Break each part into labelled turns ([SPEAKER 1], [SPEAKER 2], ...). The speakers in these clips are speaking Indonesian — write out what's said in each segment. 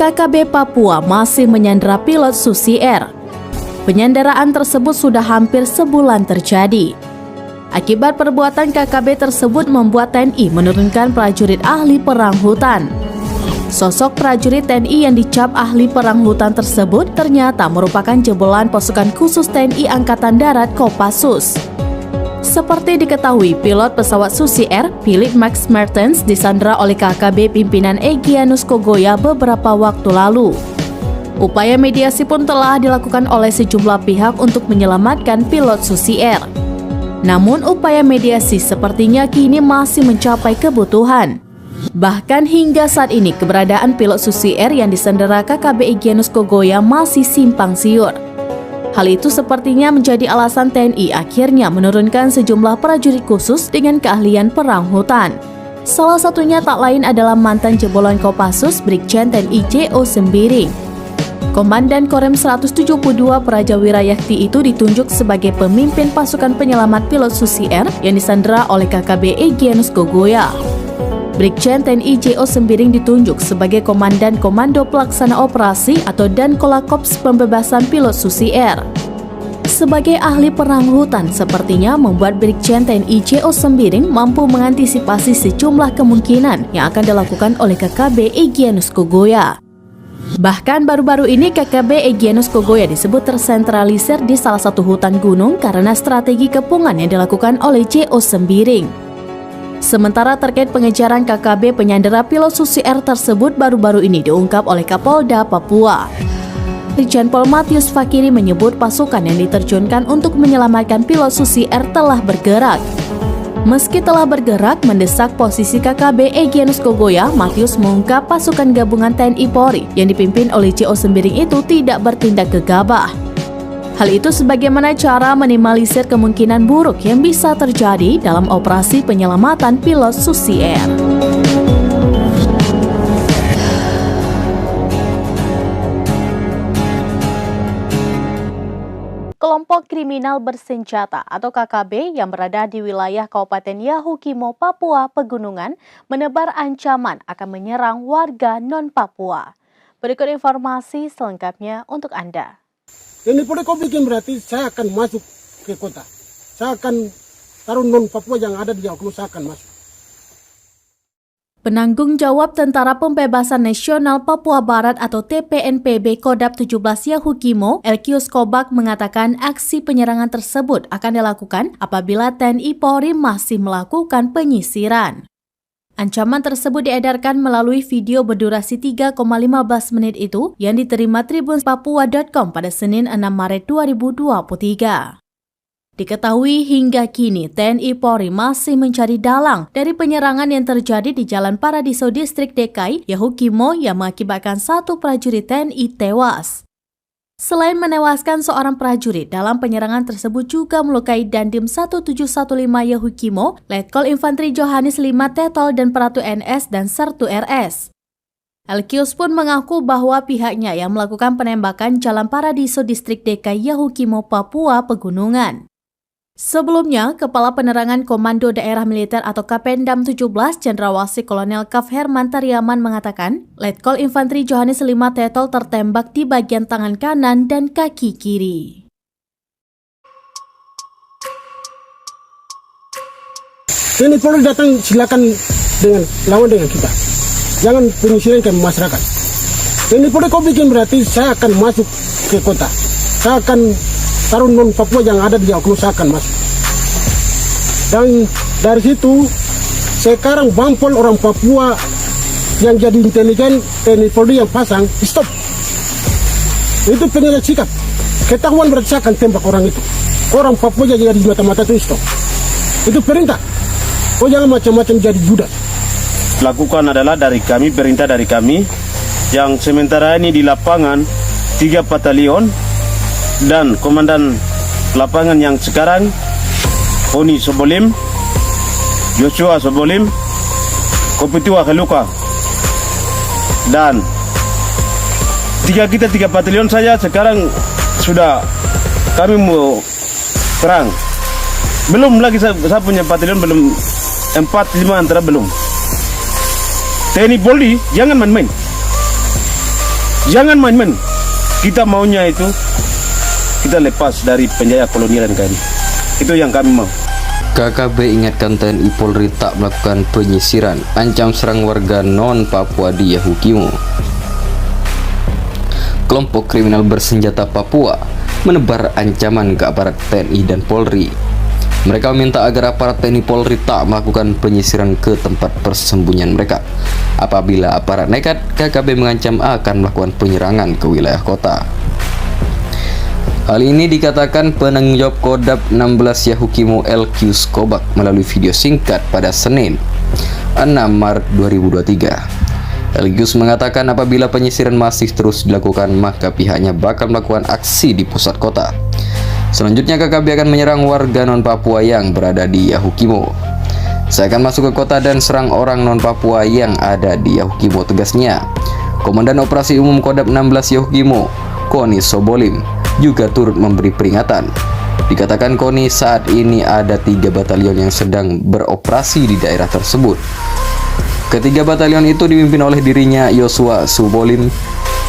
[SPEAKER 1] KKB Papua masih menyandera pilot Susi Air. Penyanderaan tersebut sudah hampir sebulan terjadi. Akibat perbuatan KKB tersebut membuat TNI menurunkan prajurit ahli perang hutan. Sosok prajurit TNI yang dicap ahli perang hutan tersebut ternyata merupakan jebolan pasukan khusus TNI Angkatan Darat Kopassus. Seperti diketahui, pilot pesawat Susi Air, Philip Max Mertens, disandera oleh KKB pimpinan Egyanus Kogoya beberapa waktu lalu. Upaya mediasi pun telah dilakukan oleh sejumlah pihak untuk menyelamatkan pilot Susi Air. Namun upaya mediasi sepertinya kini masih mencapai kebutuhan. Bahkan hingga saat ini keberadaan pilot Susi Air yang disandera KKB Egyanus Kogoya masih simpang siur. Hal itu sepertinya menjadi alasan TNI akhirnya menurunkan sejumlah prajurit khusus dengan keahlian perang hutan. Salah satunya tak lain adalah mantan jebolan Kopassus Brigjen TNI J.O. Sembiring. Komandan Korem 172 Praja Wirayakti itu ditunjuk sebagai pemimpin pasukan penyelamat pilot Susi Air yang disandera oleh KKB Egyanus Kogoya. Brigjen TNI J.O. Sembiring ditunjuk sebagai Komandan Komando Pelaksana Operasi atau Dankolakops Pembebasan Pilot Susi Air. Sebagai ahli perang hutan, sepertinya membuat Brigjen TNI J.O. Sembiring mampu mengantisipasi sejumlah kemungkinan yang akan dilakukan oleh KKB Egyanus Kogoya. Bahkan baru-baru ini KKB Egyanus Kogoya disebut tersentralisir di salah satu hutan gunung karena strategi kepungan yang dilakukan oleh J.O. Sembiring. Sementara terkait pengejaran KKB penyandera pilot Susi Air tersebut baru-baru ini diungkap oleh Kapolda Papua. Brigjen Pol Matius Fakiri menyebut pasukan yang diterjunkan untuk menyelamatkan pilot Susi Air telah bergerak. Meski telah bergerak mendesak posisi KKB Egyanus Kogoya, Matius mengungkap pasukan gabungan TNI Polri yang dipimpin oleh J.O. Sembiring itu tidak bertindak gegabah. Hal itu sebagaimana cara minimalisir kemungkinan buruk yang bisa terjadi dalam operasi penyelamatan pilot Susi Air. Kelompok kriminal bersenjata atau KKB yang berada di wilayah Kabupaten Yahukimo, Papua Pegunungan menebar ancaman akan menyerang warga non-Papua. Berikut informasi selengkapnya untuk Anda.
[SPEAKER 2] Ini boleh kau bikin berarti saya akan masuk ke kota. Saya akan taruh non-Papua yang ada di Yahukimo, saya akan masuk.
[SPEAKER 1] Penanggung jawab Tentara Pembebasan Nasional Papua Barat atau TPNPB Kodam 17 Yahukimo, Elkius Kobak mengatakan aksi penyerangan tersebut akan dilakukan apabila TNI Polri masih melakukan penyisiran. Ancaman tersebut diedarkan melalui video berdurasi 3,15 menit itu yang diterima tribunpapua.com pada Senin 6 Maret 2023. Diketahui hingga kini TNI Polri masih mencari dalang dari penyerangan yang terjadi di Jalan Paradiso Distrik DKI, Yahukimo yang mengakibatkan satu prajurit TNI tewas. Selain menewaskan seorang prajurit, dalam penyerangan tersebut juga melukai Dandim 1715 Yahukimo, Letkol Infantri Johannes 5 Tetol dan Peratu NS dan Sertu RS. Elkius pun mengaku bahwa pihaknya yang melakukan penembakan Jalan Paradiso Distrik DKI Yahukimo, Papua Pegunungan. Sebelumnya, Kepala Penerangan Komando Daerah Militer atau Kapendam 17 Cendrawasih Kolonel Kaf Herman Tariaman mengatakan, Letkol Infantri Johannes 5 Tetol tertembak di bagian tangan kanan dan kaki kiri.
[SPEAKER 2] Ini Polri datang silakan lawan dengan kita. Jangan penyisiran ke masyarakat. Ini Polri kau bikin berarti saya akan masuk ke kota. Saya akan taruh non-Papua yang ada di Yahukimo, saya akan masuk. Dan dari situ, sekarang bampol orang Papua yang jadi intelijen, TNI Polri yang pasang, stop. Itu penilai sikap. Ketahuan berarti saya akan tembak orang itu. Orang Papua yang jadi mata-mata itu stop. Itu perintah. Oh jangan macam-macam jadi budak.
[SPEAKER 3] Lakukan adalah dari kami, perintah dari kami, yang sementara ini di lapangan 3 batalion, dan komandan lapangan yang sekarang Oni Sobolim, Joshua Sobolim, Kopitiwa Heluka, dan tiga batalion saja sekarang sudah kami mau perang. Belum lagi saya punya batalion belum 4-5 antara belum. TNI Polri jangan main-main. Jangan main-main. Kita maunya itu kita lepas dari penjajah kolonial NKRI. Itu yang kami mau.
[SPEAKER 4] KKB ingatkan TNI Polri tak melakukan penyisiran, ancam serang warga non-Papua di Yahukimo. Kelompok kriminal bersenjata Papua menebar ancaman ke aparat TNI dan Polri. Mereka meminta agar aparat TNI Polri tak melakukan penyisiran ke tempat persembunyian mereka. Apabila aparat nekat, KKB mengancam akan melakukan penyerangan ke wilayah kota. Hal ini dikatakan penanggung jawab Kodap 16 Yahukimo LQ Skobak melalui video singkat pada Senin 6 Maret 2023. Elgius mengatakan apabila penyisiran masih terus dilakukan, maka pihaknya bakal melakukan aksi di pusat kota. Selanjutnya KKB akan menyerang warga non-Papua yang berada di Yahukimo. Saya akan masuk ke kota dan serang orang non-Papua yang ada di Yahukimo, tegasnya. Komandan Operasi Umum Kodap 16 Yahukimo, Koni Sobolim, juga turut memberi peringatan. Dikatakan Koni saat ini ada 3 batalion yang sedang beroperasi di daerah tersebut. Ketiga batalion itu dipimpin oleh dirinya Yosua Subolim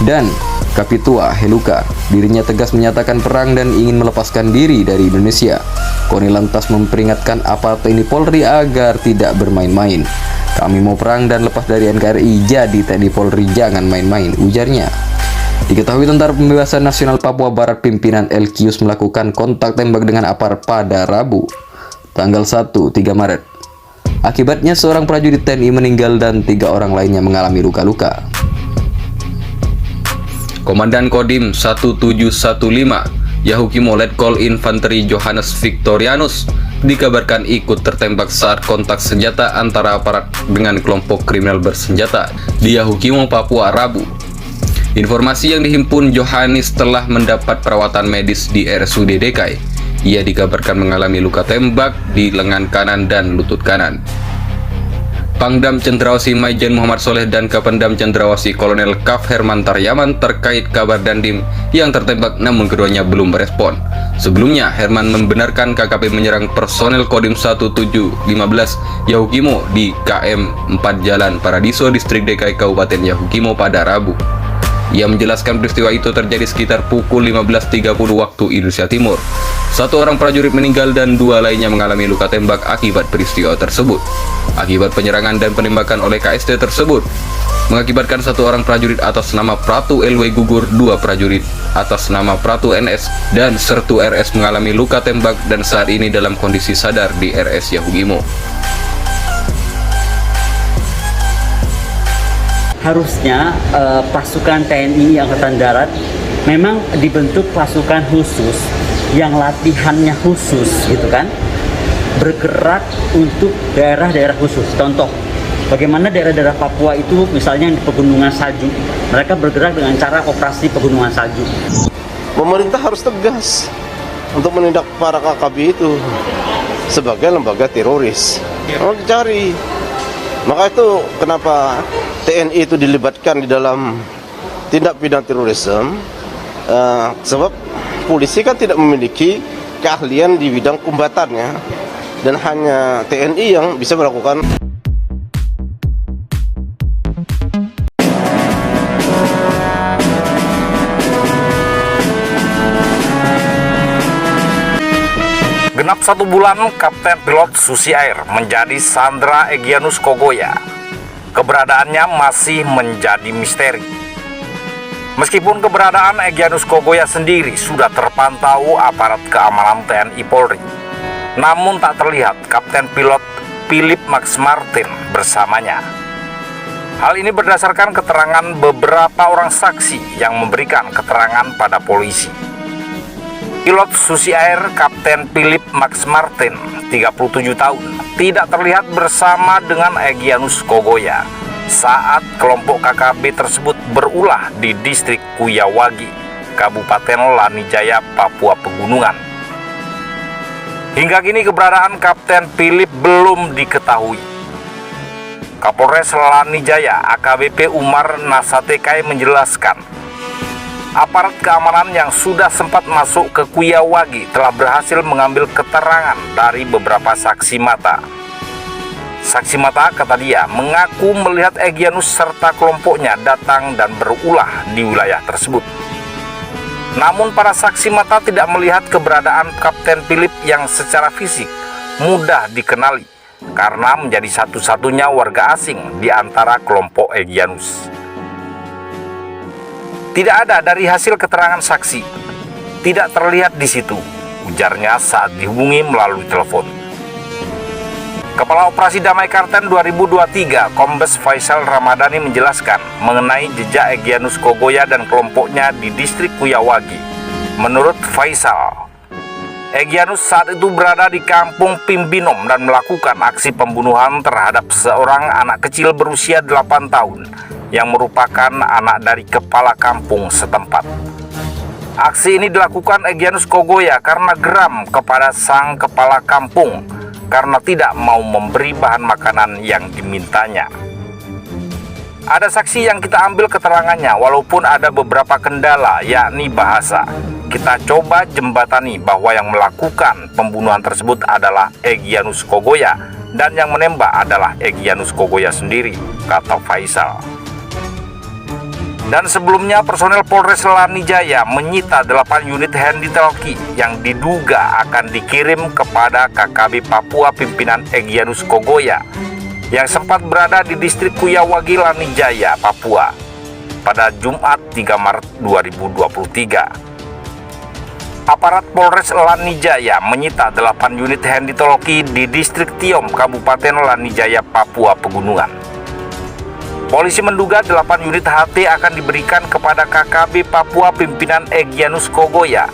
[SPEAKER 4] dan Kapitua Heluka. Dirinya tegas menyatakan perang dan ingin melepaskan diri dari Indonesia. Koni lantas memperingatkan aparat TNI Polri agar tidak bermain-main. Kami mau perang dan lepas dari NKRI, jadi TNI Polri jangan main-main, ujarnya. Diketahui Tentara Pembebasan Nasional Papua Barat pimpinan Elkius melakukan kontak tembak dengan aparat pada Rabu, tanggal 1-3 Maret. Akibatnya seorang prajurit TNI meninggal dan 3 orang lainnya mengalami luka-luka. Komandan Kodim 1715 Yahukimo Letkol Infanteri Johannes Victorianus dikabarkan ikut tertembak saat kontak senjata antara aparat dengan kelompok kriminal bersenjata di Yahukimo, Papua, Rabu. Informasi yang dihimpun Johannes telah mendapat perawatan medis di RSUD DKI. Ia dikabarkan mengalami luka tembak di lengan kanan dan lutut kanan. Pangdam Cendrawasih Maijen Muhammad Soleh dan Kapendam Cendrawasih Kolonel Kaf Herman Taryaman terkait kabar Dandim yang tertembak, namun keduanya belum merespon. Sebelumnya, Herman membenarkan KKP menyerang personel Kodim 1715 Yahukimo di KM 4 Jalan Paradiso, Distrik DKI Kabupaten Yahukimo pada Rabu. Ia menjelaskan peristiwa itu terjadi sekitar pukul 15.30 waktu Indonesia Timur. 1 orang prajurit meninggal dan 2 lainnya mengalami luka tembak akibat peristiwa tersebut. Akibat penyerangan dan penembakan oleh KST tersebut mengakibatkan 1 orang prajurit atas nama Pratu LW gugur, 2 prajurit atas nama Pratu NS dan Sertu RS mengalami luka tembak dan saat ini dalam kondisi sadar di RS Yahukimo.
[SPEAKER 5] Harusnya pasukan TNI Angkatan Darat memang dibentuk pasukan khusus yang latihannya khusus gitu kan, bergerak untuk daerah-daerah khusus. Contoh, bagaimana daerah-daerah Papua itu misalnya di pegunungan salju, mereka bergerak dengan cara operasi pegunungan salju.
[SPEAKER 6] Pemerintah harus tegas untuk menindak para KKB itu sebagai lembaga teroris. Harus dicari. Maka itu kenapa TNI itu dilibatkan di dalam tindak pidana terorisme, sebab polisi kan tidak memiliki keahlian di bidang kombatannya dan hanya TNI yang bisa melakukan.
[SPEAKER 7] Genap 1 bulan Kapten Pilot Susi Air menjadi sandera Egyanus Kogoya. Keberadaannya masih menjadi misteri. Meskipun keberadaan Egyanus Kogoya sendiri sudah terpantau aparat keamanan TNI Polri, namun tak terlihat Kapten Pilot Philip Max Martin bersamanya. Hal ini berdasarkan keterangan beberapa orang saksi yang memberikan keterangan pada polisi. Pilot Susi Air Kapten Philip Max Martin, 37 tahun, tidak terlihat bersama dengan Egyanus Kogoya saat kelompok KKB tersebut berulah di distrik Kuyawagi, Kabupaten Lanijaya, Papua Pegunungan. Hingga kini keberadaan Kapten Philip belum diketahui. Kapolres Lanijaya AKBP Umar Nasatekai menjelaskan, aparat keamanan yang sudah sempat masuk ke Kuyawagi telah berhasil mengambil keterangan dari beberapa saksi mata. Saksi mata, kata dia, mengaku melihat Egyanus serta kelompoknya datang dan berulah di wilayah tersebut. Namun para saksi mata tidak melihat keberadaan Kapten Philip yang secara fisik mudah dikenali karena menjadi satu-satunya warga asing di antara kelompok Egyanus. Tidak ada dari hasil keterangan saksi, tidak terlihat di situ, ujarnya saat dihubungi melalui telepon. Kepala Operasi Damai Karten 2023, Kombes Faisal Ramadhani menjelaskan mengenai jejak Egyanus Kogoya dan kelompoknya di distrik Kuyawagi. Menurut Faisal, Egyanus saat itu berada di kampung Pimbinom dan melakukan aksi pembunuhan terhadap seorang anak kecil berusia 8 tahun yang merupakan anak dari kepala kampung setempat. Aksi ini dilakukan Egyanus Kogoya karena geram kepada sang kepala kampung karena tidak mau memberi bahan makanan yang dimintanya. Ada saksi yang kita ambil keterangannya walaupun ada beberapa kendala, yakni bahasa. Kita coba jembatani bahwa yang melakukan pembunuhan tersebut adalah Egyanus Kogoya dan yang menembak adalah Egyanus Kogoya sendiri, kata Faisal. Dan sebelumnya personel Polres Lanijaya menyita 8 unit handy talkie yang diduga akan dikirim kepada KKB Papua pimpinan Egyanus Kogoya yang sempat berada di distrik Kuyawagi, Lanijaya, Papua pada Jumat 3 Maret 2023. Aparat Polres Lanijaya menyita 8 unit handy talkie di distrik Tiom, Kabupaten Lanijaya, Papua Pegunungan. Polisi menduga 8 unit HT akan diberikan kepada KKB Papua pimpinan Egyanus Kogoya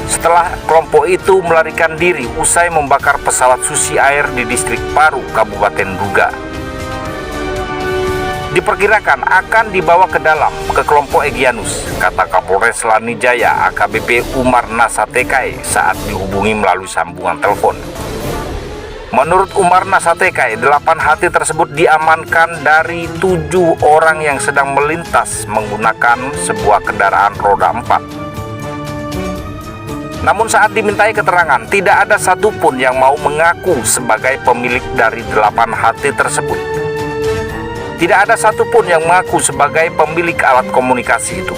[SPEAKER 7] setelah kelompok itu melarikan diri usai membakar pesawat Susi Air di distrik Paru, Kabupaten Duga. Diperkirakan akan dibawa ke dalam ke kelompok Egyanus, kata Kapolres Lanijaya AKBP Umar Nasatekai saat dihubungi melalui sambungan telepon. Menurut Umar Nasatekai, 8 HT tersebut diamankan dari 7 orang yang sedang melintas menggunakan sebuah kendaraan roda 4. Namun saat dimintai keterangan, tidak ada satupun yang mau mengaku sebagai pemilik dari 8 HT tersebut. Tidak ada satupun yang mengaku sebagai pemilik alat komunikasi itu.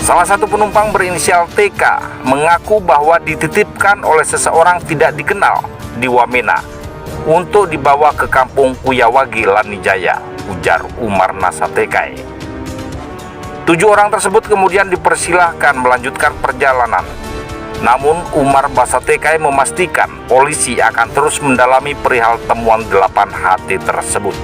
[SPEAKER 7] Salah satu penumpang berinisial TK mengaku bahwa dititipkan oleh seseorang tidak dikenal di Wamena untuk dibawa ke kampung Kuyawagi, Lanijaya, ujar Umar Nasatekai. 7 orang tersebut kemudian dipersilahkan melanjutkan perjalanan. Namun Umar Nasatekai memastikan polisi akan terus mendalami perihal temuan 8 HT tersebut.